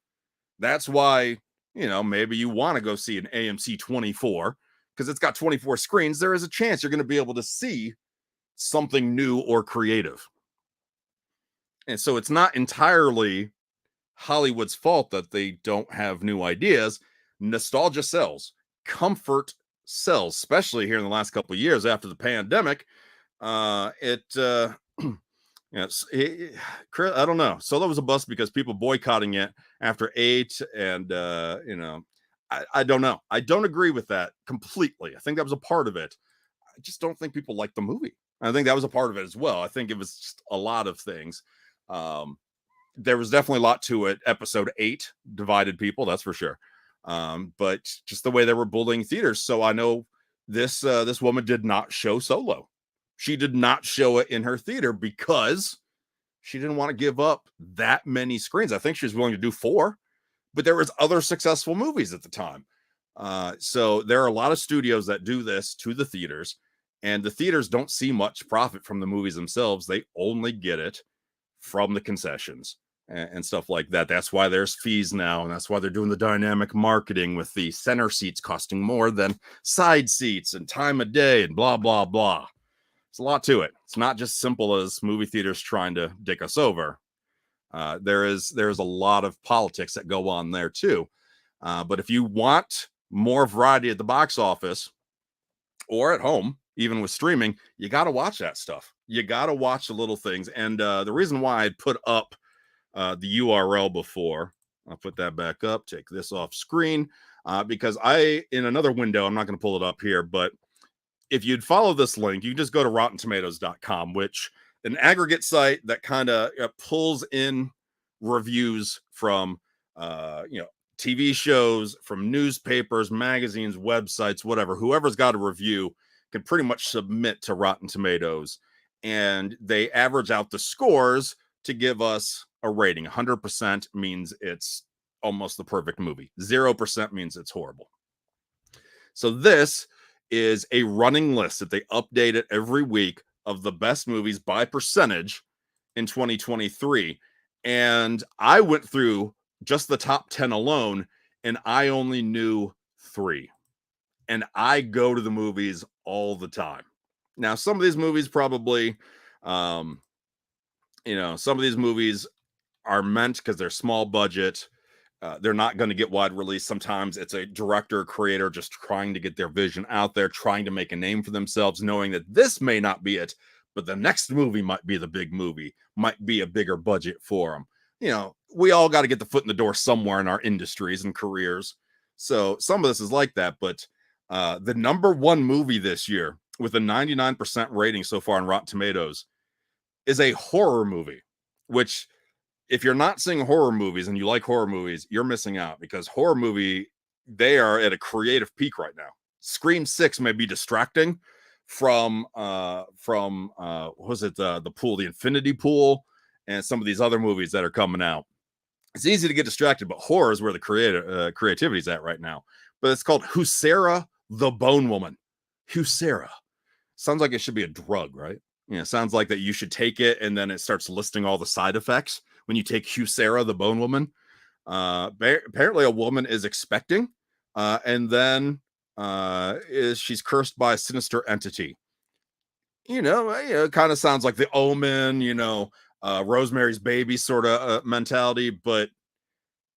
B: That's why, maybe you want to go see an AMC 24 because it's got 24 screens. There is a chance you're going to be able to see something new or creative. And so it's not entirely Hollywood's fault that they don't have new ideas. Nostalgia sells. Comfort sells, especially here in the last couple of years after the pandemic. Yes, I don't know. Solo was a bust because people boycotting it after 8, and I don't know. I don't agree with that completely. I think that was a part of it. I just don't think people like the movie. I think that was a part of it as well. I think it was just a lot of things. There was definitely a lot to it. Episode 8 divided people, that's for sure. But just the way they were bullying theaters. So I know this woman did not show Solo. She did not show it in her theater because she didn't want to give up that many screens. I think she was willing to do 4, but there was other successful movies at the time. So there are a lot of studios that do this to the theaters, and the theaters don't see much profit from the movies themselves. They only get it from the concessions and stuff like that. That's why there's fees now, and that's why they're doing the dynamic marketing with the center seats costing more than side seats and time of day and blah, blah, blah. There's a lot to it. It's not just simple as movie theaters trying to dick us over. There's a lot of politics that go on there too. But if you want more variety at the box office or at home, even with streaming, you got to watch that stuff. You got to watch the little things. And the reason why I put up the URL before, I'll put that back up, take this off screen, because in another window, I'm not going to pull it up here, but if you'd follow this link, you can just go to RottenTomatoes.com, which an aggregate site that kind of pulls in reviews from, TV shows, from newspapers, magazines, websites, whatever. Whoever's got a review can pretty much submit to Rotten Tomatoes, and they average out the scores to give us a rating. 100% means it's almost the perfect movie. 0% means it's horrible. So this is a running list that they update it every week of the best movies by percentage in 2023. And I went through just the top 10 alone, and I only knew 3. And I go to the movies all the time. Now, some of these movies probably, some of these movies are meant because they're small budget They're not going to get wide release. Sometimes it's a director, creator just trying to get their vision out there, trying to make a name for themselves, knowing that this may not be it, but the next movie might be the big movie, might be a bigger budget for them. You know, we all got to get the foot in the door somewhere in our industries and careers. So some of this is like that, but the number one movie this year with a 99% rating so far on Rotten Tomatoes is a horror movie, which if you're not seeing horror movies and you like horror movies, you're missing out because horror movie, they are at a creative peak right now. Scream 6 may be distracting from what was it, the pool, the Infinity Pool, and some of these other movies that are coming out. It's easy to get distracted, but horror is where the creativity is at right now. But it's called Husera the Bone Woman. Husera sounds like it should be a drug, right? Yeah, sounds like that you should take it and then it starts listing all the side effects when you take Husera the Bone Woman. Apparently a woman is expecting, and then she's cursed by a sinister entity. It kind of sounds like The Omen, Rosemary's Baby sort of mentality, but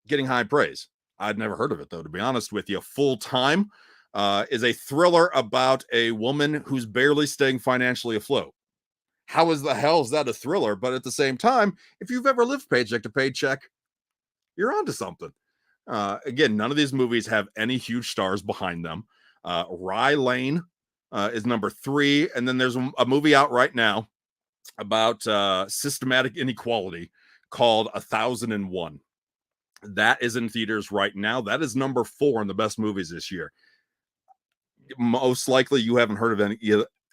B: getting high praise. I'd never heard of it, though, to be honest with you. Full Time is a thriller about a woman who's barely staying financially afloat. How is the hell is that a thriller? But at the same time, if you've ever lived paycheck to paycheck, you're onto something. Again, none of these movies have any huge stars behind them. Rye Lane is number 3. And then there's a movie out right now about systematic inequality called 1001. That is in theaters right now. That is number 4 in the best movies this year. Most likely you haven't heard of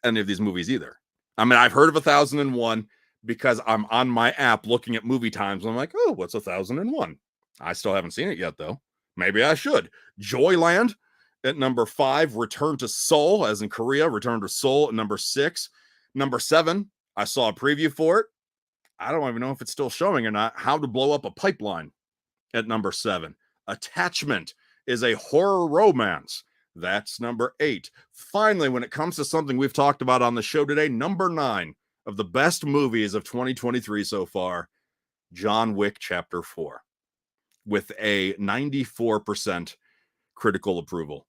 B: any of these movies either. I mean, I've heard of 1001 because I'm on my app looking at movie times. And I'm like, oh, what's 1001? I still haven't seen it yet, though. Maybe I should. Joyland at number 5. Return to Seoul, as in Korea. Return to Seoul at number 6. Number 7, I saw a preview for it. I don't even know if it's still showing or not. How to Blow Up a Pipeline at number 7. Attachment is a horror romance. That's number 8. Finally, when it comes to something we've talked about on the show today, number 9 of the best movies of 2023 so far, John Wick Chapter 4, with a 94% critical approval.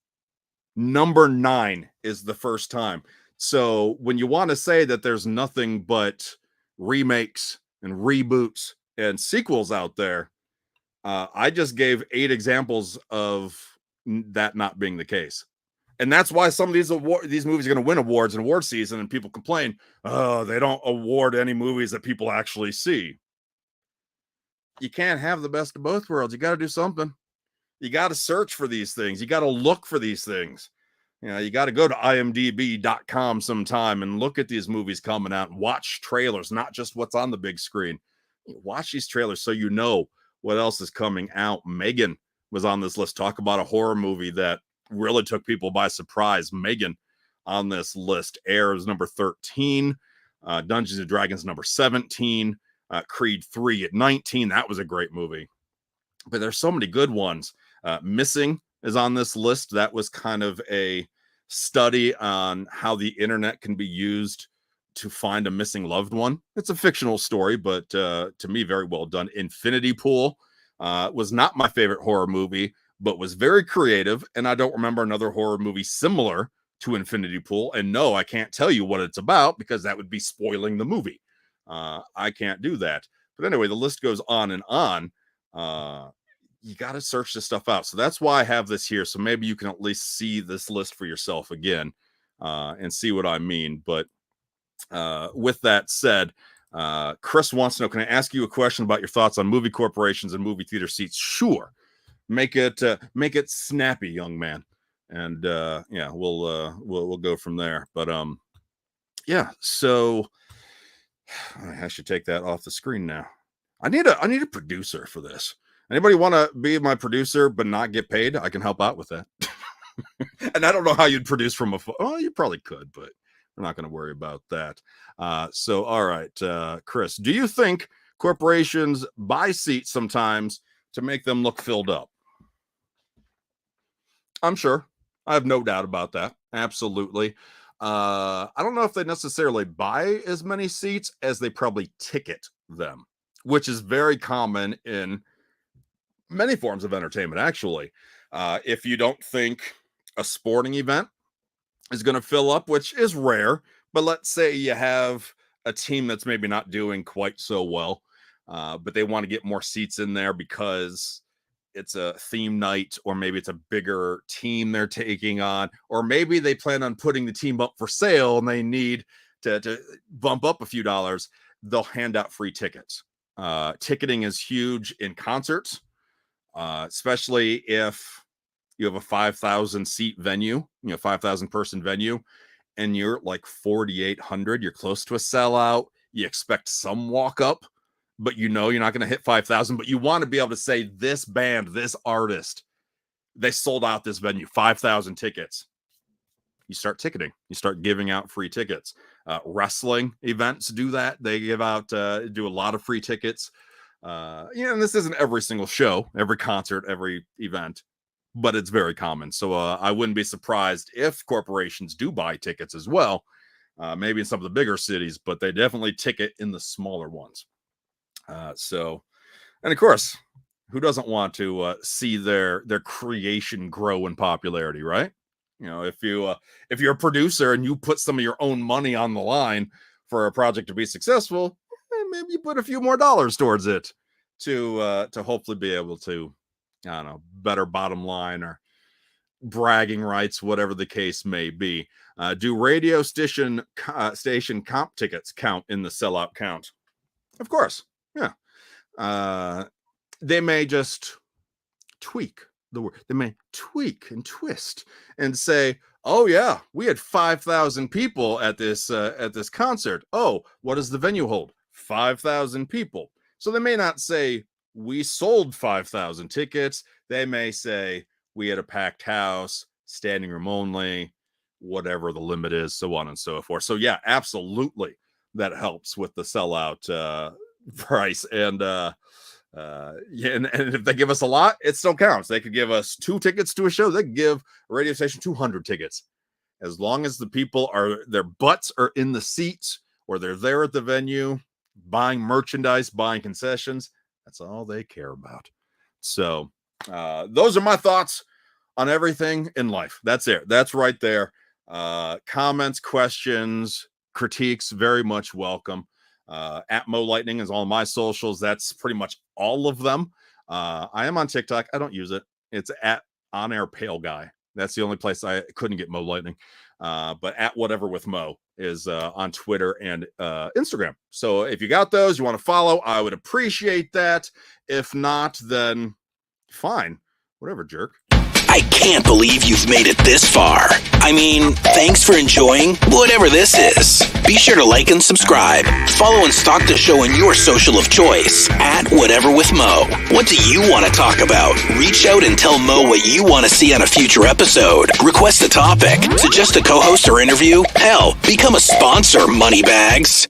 B: Number 9 is the first time. So when you want to say that there's nothing but remakes and reboots and sequels out there, I just gave 8 examples of that not being the case. And that's why some of these movies are going to win awards in award season, and people complain, oh, they don't award any movies that people actually see. You can't have the best of both worlds. You got to do something. You got to search for these things. You got to look for these things. You got to go to imdb.com sometime and look at these movies coming out and watch trailers, not just what's on the big screen. Watch these trailers so you know what else is coming out. Megan was on this list. Talk about a horror movie that really took people by surprise. Megan on this list. Air is number 13. Dungeons & Dragons number 17. Creed 3 at 19. That was a great movie. But there's so many good ones. Missing is on this list. That was kind of a study on how the internet can be used to find a missing loved one. It's a fictional story, but to me, very well done. Infinity Pool was not my favorite horror movie, but was very creative. And I don't remember another horror movie similar to Infinity Pool. And no, I can't tell you what it's about because that would be spoiling the movie. I can't do that. But anyway, the list goes on and on. You got to search this stuff out. So that's why I have this here. So maybe you can at least see this list for yourself again and see what I mean. But with that said, Chris wants to know, can I ask you a question about your thoughts on movie corporations and movie theater seats? Sure. Make it snappy, young man. And yeah, we'll go from there. But yeah, so I should take that off the screen now. I need a producer for this. Anybody want to be my producer but not get paid? I can help out with that. And I don't know how you'd produce from a phone. Oh, you probably could, but we're not going to worry about that. So, all right, Chris, do you think corporations buy seats sometimes to make them look filled up? I'm sure. I have no doubt about that. Absolutely. I don't know if they necessarily buy as many seats as they probably ticket them, which is very common in many forms of entertainment, actually. If you don't think a sporting event is going to fill up, which is rare, but let's say you have a team that's maybe not doing quite so well, but they want to get more seats in there because it's a theme night, or maybe it's a bigger team they're taking on, or maybe they plan on putting the team up for sale and they need to bump up a few dollars. They'll hand out free tickets. Ticketing is huge in concerts, especially if you have a 5,000 seat venue, 5,000 person venue, and you're like 4,800, you're close to a sellout. You expect some walk up, but you're not going to hit 5,000, but you want to be able to say this band, this artist, they sold out this venue, 5,000 tickets. You start ticketing, you start giving out free tickets. Wrestling events do that. They give out, do a lot of free tickets. And this isn't every single show, every concert, every event, but it's very common. So I wouldn't be surprised if corporations do buy tickets as well, maybe in some of the bigger cities, but they definitely ticket in the smaller ones. And of course, who doesn't want to see their creation grow in popularity, right? If you're a producer and you put some of your own money on the line for a project to be successful, maybe you put a few more dollars towards it to hopefully be able to, I don't know, better bottom line or bragging rights, whatever the case may be. Do radio station comp tickets count in the sellout count? Of course, yeah. They may just tweak the word. They may tweak and twist and say, "Oh yeah, we had 5,000 people at this concert. Oh, what does the venue hold? 5,000 people." So they may not say we sold 5,000 tickets. They may say we had a packed house, standing room only, whatever the limit is, so on and so forth. So yeah, absolutely, that helps with the sellout price. And and if they give us a lot, it still counts. They could give us 2 tickets to a show. They could give a radio station 200 tickets. As long as the people their butts are in the seats, or they're there at the venue buying merchandise, buying concessions, that's all they care about. So those are my thoughts on everything in life. That's it. That's right there. Comments, questions, critiques, very much welcome. At Mo Lightning is all my socials. That's pretty much all of them. I am on TikTok. I don't use it. It's at On Air Pale Guy. That's the only place I couldn't get Mo Lightning. But at Whatever with Mo is on Twitter and Instagram. So if you got those, you want to follow, I would appreciate that. If not, then fine. Whatever, jerk.
A: I can't believe you've made it this far. I mean, thanks for enjoying whatever this is. Be sure to like and subscribe. Follow and stalk the show in your social of choice, at Whatever with Mo. What do you want to talk about? Reach out and tell Mo what you want to see on a future episode. Request a topic. Suggest a co-host or interview. Hell, become a sponsor, Moneybags.